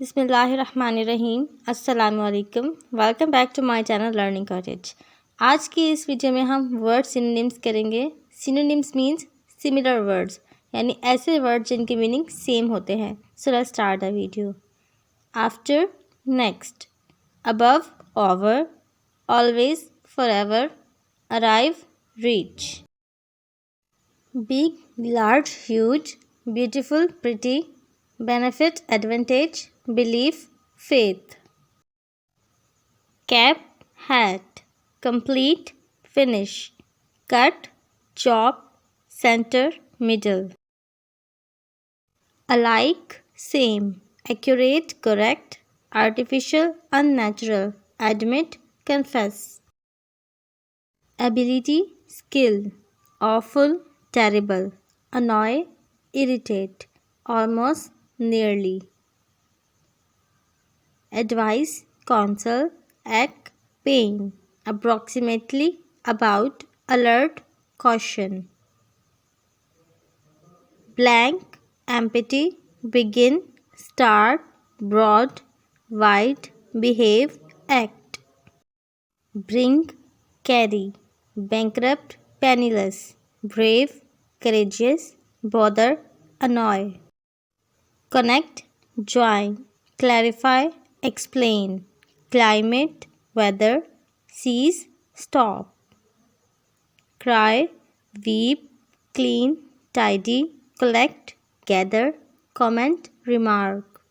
बिस्मिल्लाहिर्रहमानिर्रहीम अस्सलाम वालेकुम। Welcome back to my channel learning cottage. आज की इस वीडियो में हम वर्ड सिनोनिम्स करेंगे। सिनोनिम्स मीन्स सिमिलर वर्ड्स, यानी ऐसे वर्ड जिनके मीनिंग सेम होते हैं। So let's start the video. After, next, above, over, always, forever, arrive, reach. Big, large, huge, beautiful, pretty, benefit, advantage, belief, faith. Cap, hat, complete, finish, cut, chop, center, middle. Alike, same, accurate, correct, artificial, unnatural, admit, confess. Ability, skill, awful, terrible, annoy, irritate, almost, nearly. Advice, counsel, act, pain, approximately, about, alert, caution. Blank, empty, begin, start, broad, wide, behave, act. Bring, carry, bankrupt, penniless, brave, courageous, bother, annoy. Connect, join, clarify, explain, climate, weather, cease, stop. Cry, weep, clean, tidy, collect, gather, comment, remark.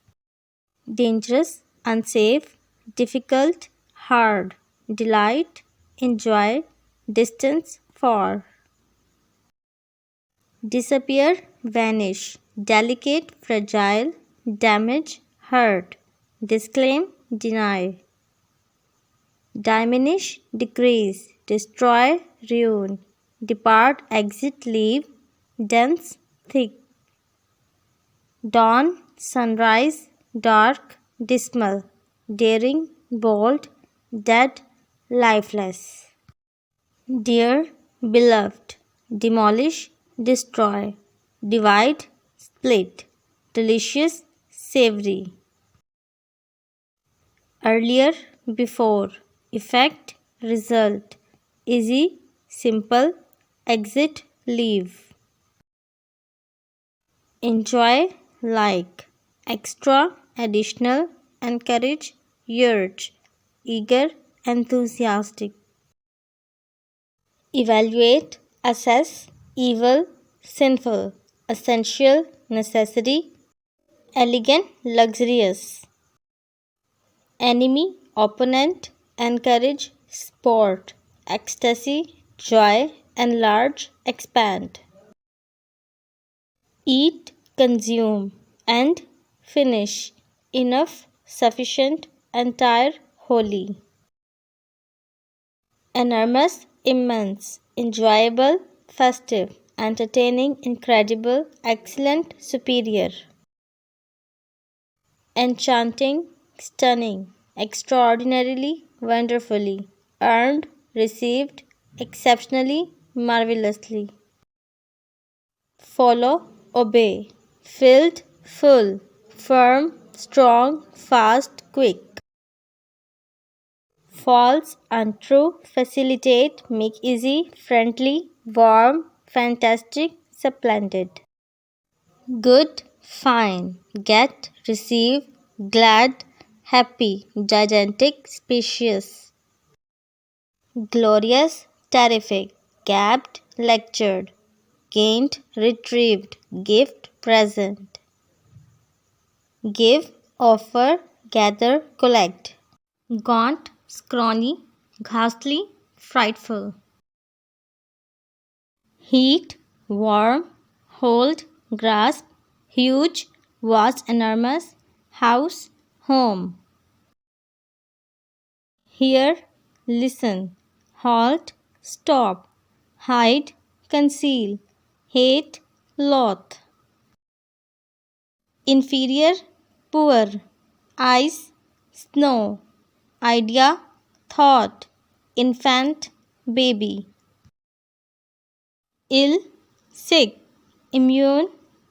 Dangerous, unsafe, difficult, hard, delight, enjoy, distance, far. Disappear, vanish, delicate, fragile, damage, hurt, disclaim, deny. Diminish, decrease, destroy, ruin, depart, exit, leave, dense, thick. Dawn, sunrise, dark, dismal, daring, bold, dead, lifeless. Dear, beloved, demolish, destroy, divide, split, delicious, savory. Earlier, before, effect, result, easy, simple, exit, leave. Enjoy, like, extra, additional, encourage, urge, eager, enthusiastic. Evaluate, assess, evil, sinful, essential, necessary, elegant, luxurious. Enemy, opponent, encourage, sport, ecstasy, joy, enlarge, expand. Eat, consume, end, finish, enough, sufficient, entire, wholly. Enormous, immense, enjoyable, festive, entertaining, incredible, excellent, superior. Enchanting, stunning, extraordinarily, wonderfully, earned, received, exceptionally, marvelously. Follow, obey, filled, full, firm, strong, fast, quick. False, untrue, facilitate, make easy, friendly, warm, fantastic, splendid. Good, fine, get, receive, glad, happy, gigantic, spacious. Glorious, terrific, gabbed, lectured, gained, retrieved, gift, present. Give, offer, gather, collect. Gaunt, scrawny, ghastly, frightful. Heat, warm, hold, grasp, huge, vast, enormous, house, home. Hear, listen, halt, stop, hide, conceal, hate, loath. Inferior, poor, ice, snow, idea, thought, infant, baby. Ill, sick, immune,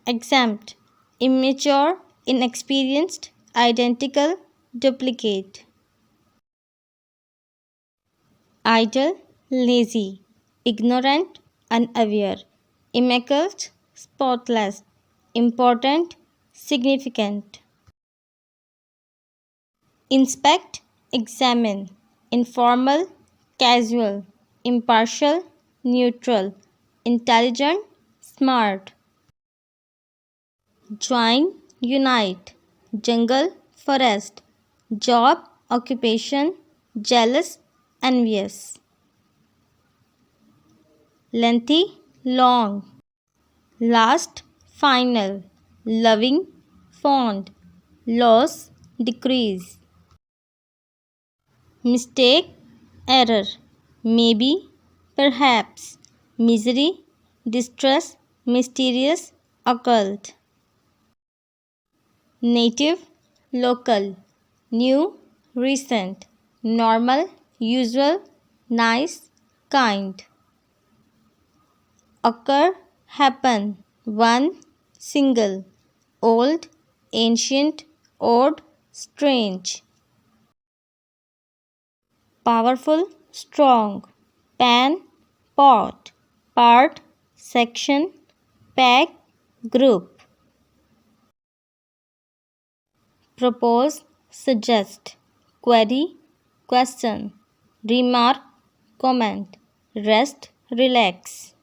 exempt, immature, inexperienced, identical, duplicate. Idle, lazy, ignorant, unaware, immaculate, spotless, important, significant. Inspect, examine, informal, casual, impartial, neutral, intelligent, smart. Join, unite, jungle, forest, job, occupation, jealous, envious. Lengthy, long, last, final, loving, fond, loss, decrease. Mistake, error, maybe, perhaps, misery, distress, mysterious, occult. Native, local, new, recent, normal, usual, nice, kind. Occur, happen, one, single, old, ancient, odd, strange. Powerful, strong, pan, pot, part, section, pack, group. Propose, suggest, query, question, remark, comment, rest, relax.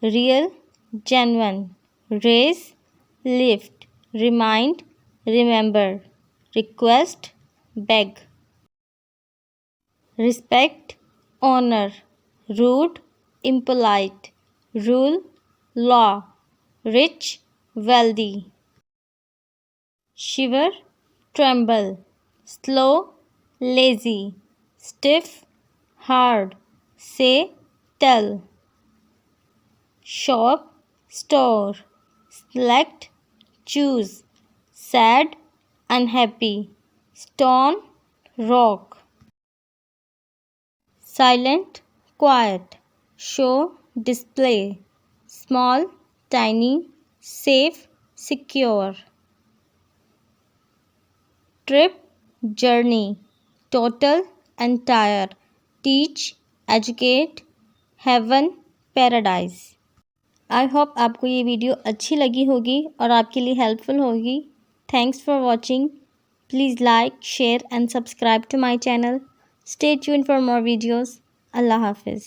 Real, genuine, raise, lift, remind, remember, request, beg. Respect, honor, rude, impolite, rule, law, rich, wealthy. Shiver, tremble, slow, lazy, stiff, hard, say, tell. Shop, store, select, choose, sad, unhappy, stone, rock. Silent, quiet, show, display, small, tiny, safe, secure. Trip, journey, total, entire, teach, educate, heaven, paradise. I hope आपको ये video अच्छी लगी होगी और आपके लिए helpful होगी. Thanks for watching. Please like, share and subscribe to my channel. Stay tune for more videos. अल्लाह हाफिज़.